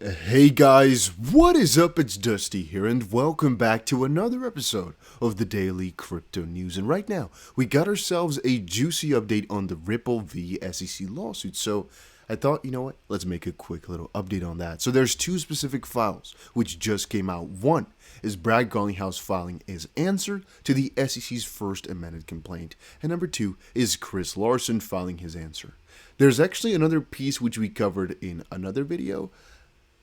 Hey guys, what is up? It's Dusty here, and welcome back to another episode of the Daily Crypto News. And right now, we got ourselves a juicy update on the Ripple v SEC lawsuit. So I thought, you know what? Let's make a quick little update on that. So there's two specific files which just came out. One is Brad Garlinghouse filing his answer to the SEC's first amended complaint, and number two is Chris Larson filing his answer. There's actually another piece which we covered in another video.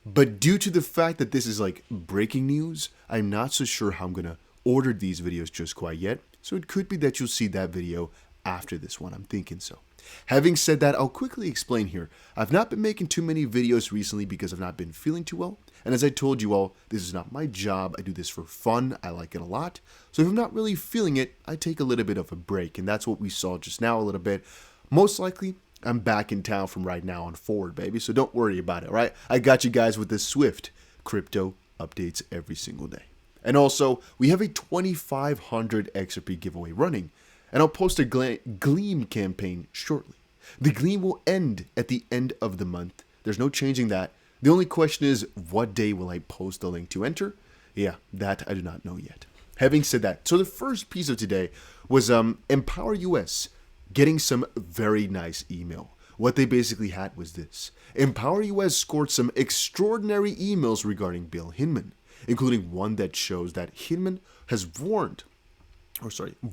But due to the fact that this is like breaking news, I'm not so sure how I'm going to order these videos just quite yet. So it could be that you'll see that video after this one. I'm thinking so. Having said that, I'll quickly explain here. I've not been making too many videos recently because I've not been feeling too well. And as I told you all, this is not my job. I do this for fun. I like it a lot. So if I'm not really feeling it, I take a little bit of a break. And that's what we saw just now a little bit. Most likely, I'm back in town from right now on forward, baby. So don't worry about it, right? I got you guys with the swift crypto updates every single day. And also, we have a 2,500 XRP giveaway running. And I'll post a Gleam campaign shortly. The Gleam will end at the end of the month. There's no changing that. The only question is, what day will I post the link to enter? Yeah, that I do not know yet. Having said that, so the first piece of today was Empower US getting some very nice email. What they basically had was this. Empower US scored some extraordinary emails regarding Bill Hinman, including one that shows that Hinman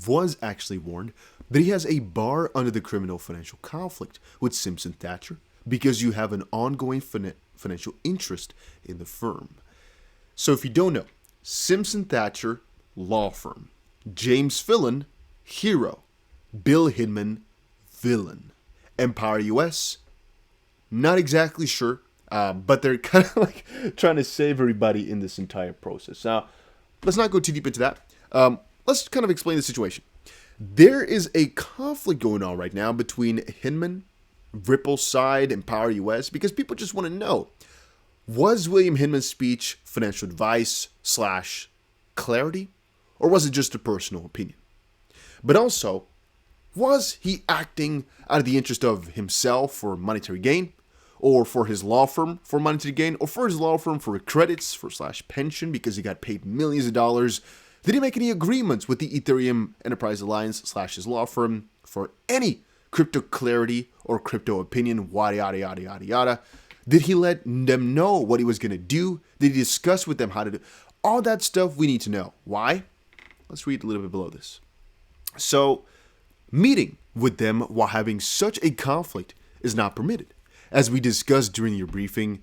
was actually warned that he has a bar under the criminal financial conflict with Simpson Thacher because you have an ongoing financial interest in the firm. So if you don't know, Simpson Thacher, law firm. James Fillon, hero. Bill Hinman, villain. Empower US, not exactly sure, but they're kind of like trying to save everybody in this entire process. Now, let's not go too deep into that. Let's kind of explain the situation. There is a conflict going on right now between Hinman, Ripple side, Empower US, because people just want to know, was William Hinman's speech financial advice / clarity, or was it just a personal opinion? But also, was he acting out of the interest of himself for monetary gain, or for his law firm for monetary gain, or for his law firm for credits for / pension because he got paid millions of dollars? Did he make any agreements with the Ethereum Enterprise Alliance / his law firm for any crypto clarity or crypto opinion, yada, yada, yada, yada, yada? Did he let them know what he was going to do? Did he discuss with them how to do? All that stuff we need to know. Why? Let's read a little bit below this. So, meeting with them while having such a conflict is not permitted. As we discussed during your briefing,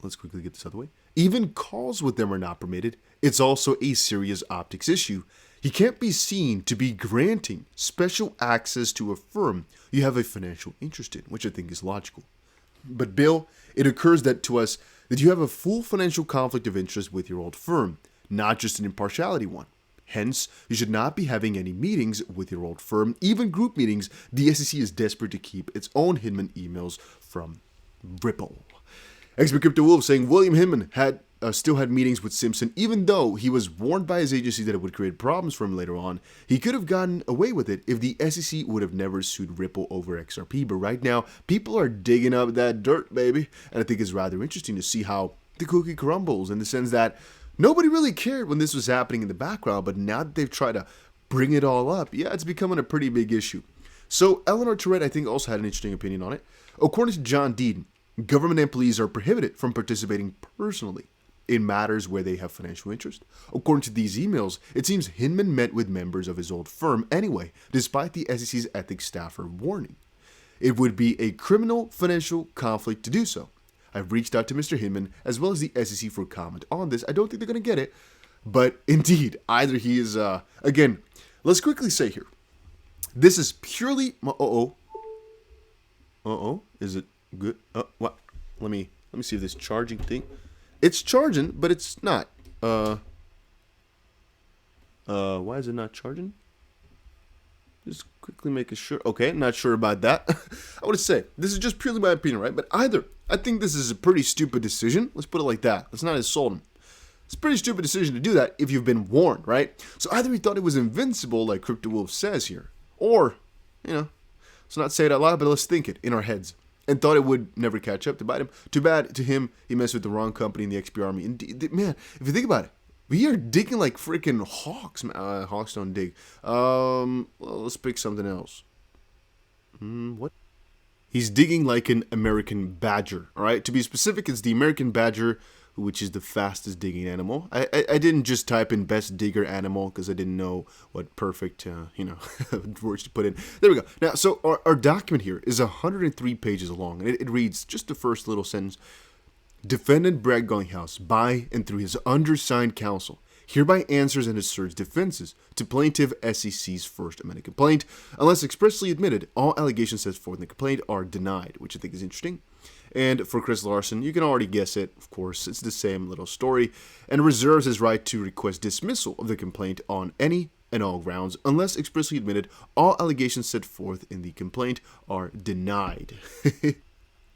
let's quickly get this out of the way. Even calls with them are not permitted. It's also a serious optics issue. He can't be seen to be granting special access to a firm you have a financial interest in, which I think is logical. But Bill, it occurs that to us that you have a full financial conflict of interest with your old firm, not just an impartiality one. Hence, you should not be having any meetings with your old firm, even group meetings. The SEC is desperate to keep its own Hinman emails from Ripple. Expert Crypto Wolf saying William Hinman still had meetings with Simpson, even though he was warned by his agency that it would create problems for him later on. He could have gotten away with it if the SEC would have never sued Ripple over XRP. But right now, people are digging up that dirt, baby. And I think it's rather interesting to see how the cookie crumbles in the sense that nobody really cared when this was happening in the background, but now that they've tried to bring it all up, yeah, it's becoming a pretty big issue. So Eleanor Tourette, I think, also had an interesting opinion on it. According to John Dean, government employees are prohibited from participating personally in matters where they have financial interest. According to these emails, it seems Hinman met with members of his old firm anyway, despite the SEC's ethics staffer warning. It would be a criminal financial conflict to do so. I've reached out to Mr. Hinman as well as the SEC for comment on this. I don't think they're going to get it, but indeed, either he is, again, let's quickly say here, this is purely, is it good? What? Let me see if this charging thing, it's charging, but it's not, why is it not charging? Just quickly making sure. Okay, not sure about that. I want to say, this is just purely my opinion, right? But either, I think this is a pretty stupid decision. Let's put it like that. Let's not insult him. It's a pretty stupid decision to do that if you've been warned, right? So either he thought it was invincible, like Crypto Wolf says here, or, let's not say it out loud, but let's think it in our heads. and thought it would never catch up to bite him. Too bad to him, he messed with the wrong company in the XP army. And man, if you think about it, we are digging like freaking hawks. Hawks don't dig. Well, let's pick something else. What? He's digging like an American badger, all right? To be specific, it's the American badger, which is the fastest digging animal. I didn't just type in best digger animal because I didn't know what perfect, words to put in. There we go. Now, so our document here is 103 pages long, and it reads just the first little sentence. Defendant Brad Garlinghouse, by and through his undersigned counsel, hereby answers and asserts defenses to plaintiff SEC's First Amendment complaint. Unless expressly admitted, all allegations set forth in the complaint are denied, which I think is interesting. And for Chris Larson, you can already guess it, of course, it's the same little story, and reserves his right to request dismissal of the complaint on any and all grounds. Unless expressly admitted, all allegations set forth in the complaint are denied.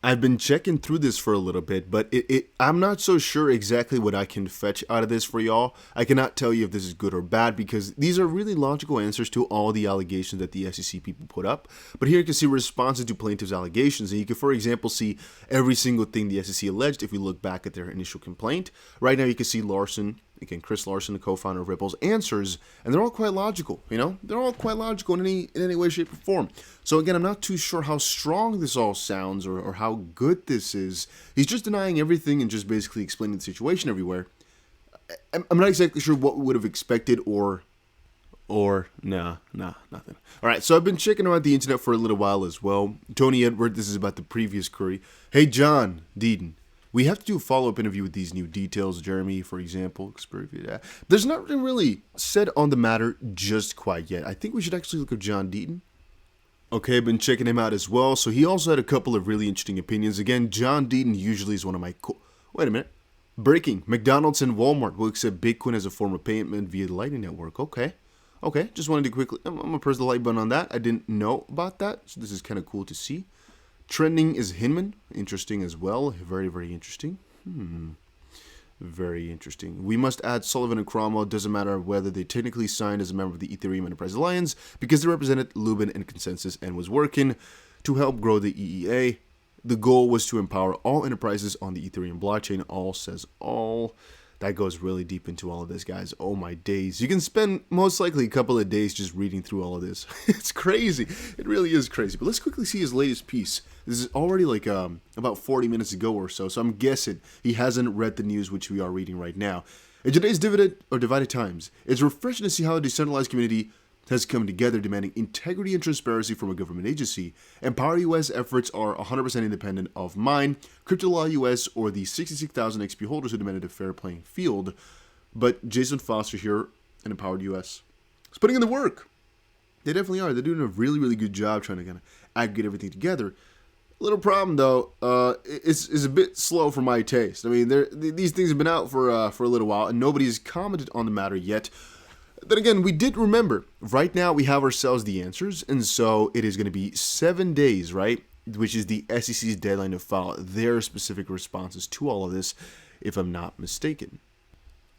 I've been checking through this for a little bit, but I'm not so sure exactly what I can fetch out of this for y'all. I cannot tell you if this is good or bad because these are really logical answers to all the allegations that the SEC people put up. But here you can see responses to plaintiff's allegations, and you can, for example, see every single thing the SEC alleged if we look back at their initial complaint. Right now you can see Larson, again, Chris Larson, the co-founder of Ripple's answers, and they're all quite logical, They're all quite logical in any way, shape, or form. So again, I'm not too sure how strong this all sounds or how good this is. He's just denying everything and just basically explaining the situation everywhere. I'm not exactly sure what we would have expected or nah, nothing. All right, so I've been checking around the internet for a little while as well. Tony Edward, this is about the previous query. Hey, John Deedon. We have to do a follow-up interview with these new details. Jeremy, for example, there's nothing really said on the matter just quite yet. I think we should actually look at John Deaton. Okay, I've been checking him out as well. So he also had a couple of really interesting opinions. Again, John Deaton usually is one of my Wait a minute. Breaking. McDonald's and Walmart will accept Bitcoin as a form of payment via the Lightning Network. Okay, just wanted to quickly... I'm going to press the like button on that. I didn't know about that. So this is kind of cool to see. Trending is Hinman. Interesting as well. Very, very interesting. Very interesting. We must add Sullivan and Cromwell. Doesn't matter whether they technically signed as a member of the Ethereum Enterprise Alliance because they represented Lubin and Consensus and was working to help grow the EEA. The goal was to empower all enterprises on the Ethereum blockchain. All says all. That goes really deep into all of this, guys. Oh my days. You can spend most likely a couple of days just reading through all of this. It's crazy. It really is crazy. But let's quickly see his latest piece. This is already like about 40 minutes ago or so. So I'm guessing he hasn't read the news which we are reading right now. In today's divided times, it's refreshing to see how a decentralized community has come together demanding integrity and transparency from a government agency. Empower US efforts are 100% independent of mine, Crypto Law US, or the 66,000 XP holders who demanded a fair playing field. But Jason Foster here and Empowered US is putting in the work. They definitely are. They're doing a really, really good job trying to kind of aggregate everything together. Little problem though, it's a bit slow for my taste. I mean, these things have been out for a little while, and nobody's commented on the matter yet. Then again, we did remember, right now we have ourselves the answers, and so it is going to be 7 days, right? Which is the SEC's deadline to file their specific responses to all of this, if I'm not mistaken.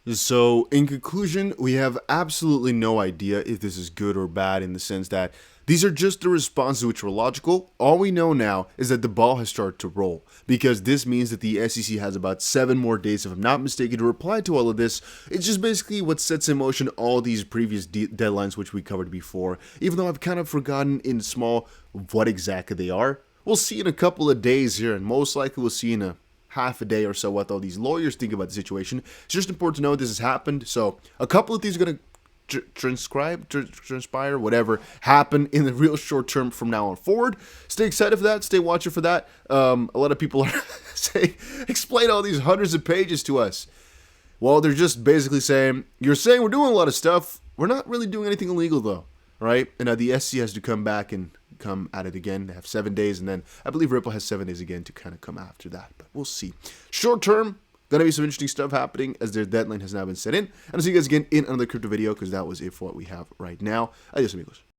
So, in conclusion, we have absolutely no idea if this is good or bad in the sense that these are just the responses which were logical. All we know now is that the ball has started to roll because this means that the SEC has about 7 more days, if I'm not mistaken, to reply to all of this. It's just basically what sets in motion all these previous deadlines which we covered before, even though I've kind of forgotten in small what exactly they are. We'll see in a couple of days here, and most likely we'll see in a half a day or so what all these lawyers think about the situation. It's just important to know this has happened. So a couple of things are going to transpire, whatever, happen in the real short term from now on forward. Stay excited for that. Stay watching for that. A lot of people are saying, explain all these hundreds of pages to us. Well, they're just basically saying, you're saying we're doing a lot of stuff. We're not really doing anything illegal, though, right? And now the SEC has to come back and come at it again. They have 7 days, and then I believe Ripple has 7 days again to kind of come after that. But we'll see. Short term, gonna be some interesting stuff happening as their deadline has now been set in. And I'll see you guys again in another crypto video because that was it for what we have right now. Adios, amigos.